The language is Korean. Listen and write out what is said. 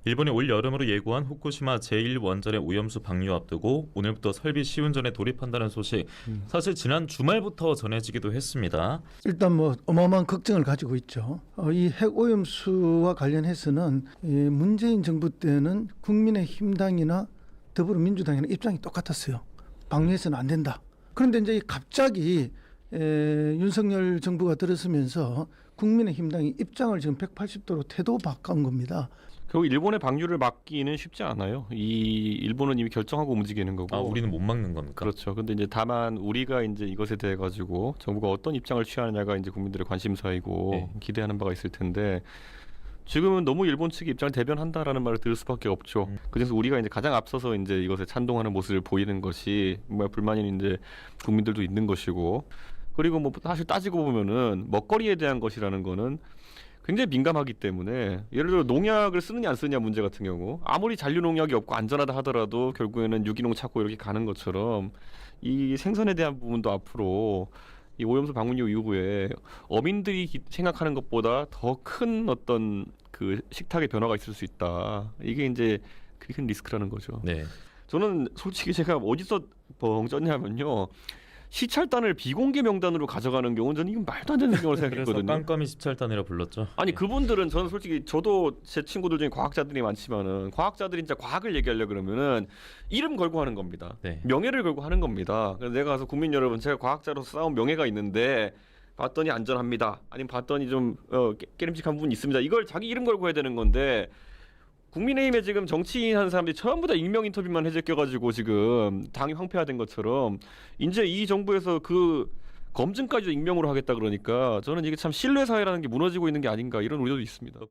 일본이 올 여름으로 예고한 후쿠시마 제1원전의 오염수 방류 앞두고 오늘부터 설비 시운전에 돌입한다는 소식 사실 지난 주말부터 전해지기도 했습니다. 일단 뭐 어마어마한 걱정을 가지고 있죠. 이 핵오염수와 관련해서는 문재인 정부 때는 국민의힘당이나 더불어민주당이나 입장이 똑같았어요. 방류해서는 안 된다. 그런데 이제 갑자기 윤석열 정부가 들어서면서 국민의힘당이 입장을 지금 180도로 태도 바꾼 겁니다. 결국 일본의 방류를 막기는 쉽지 않아요. 이 일본은 이미 결정하고 움직이는 거고. 우리는 못 막는 겁니까? 그렇죠. 근데 이제 다만 우리가 이제 이것에 대해 가지고 정부가 어떤 입장을 취하느냐가 이제 국민들의 관심사이고 네. 기대하는 바가 있을 텐데 지금은 너무 일본 측의 입장을 대변한다라는 말을 들을 수밖에 없죠. 그래서 우리가 이제 가장 앞서서 이제 이것에 찬동하는 모습을 보이는 것이 정말 불만이 이제 국민들도 있는 것이고 그리고 뭐 사실 따지고 보면은 먹거리에 대한 것이라는 거는 굉장히 민감하기 때문에 예를 들어 농약을 쓰느냐 안 쓰느냐 문제 같은 경우 아무리 잔류 농약이 없고 안전하다 하더라도 결국에는 유기농 찾고 이렇게 가는 것처럼 이 생선에 대한 부분도 앞으로 이 오염수 방류 이후에 어민들이 생각하는 것보다 더 큰 어떤 그 식탁의 변화가 있을 수 있다. 이게 이제 그게 큰 리스크라는 거죠. 네. 저는 솔직히 제가 어디서 뻥 쪘냐면요. 시찰단을 비공개 명단으로 가져가는 경우는 저는 이건 말도 안 되는 경우를 그래서 생각했거든요. 깜깜이 시찰단이라 불렀죠. 아니 네. 그분들은 저는 솔직히 저도 제 친구들 중에 과학자들이 많지만은 과학자들이 진짜 과학을 얘기하려 그러면은 이름 걸고 하는 겁니다. 네. 명예를 걸고 하는 겁니다. 그래서 내가 가서 국민 여러분 제가 과학자로서 쌓은 명예가 있는데 봤더니 안전합니다. 아니면 봤더니 좀 깨름직한 부분이 있습니다. 이걸 자기 이름 걸고 해야 되는 건데 국민의힘에 지금 정치인 하는 사람들이 전부 다 익명 인터뷰만 해제껴가지고 지금 당이 황폐화된 것처럼 이제 이 정부에서 그 검증까지도 익명으로 하겠다 그러니까 저는 이게 참 신뢰 사회라는 게 무너지고 있는 게 아닌가 이런 우려도 있습니다.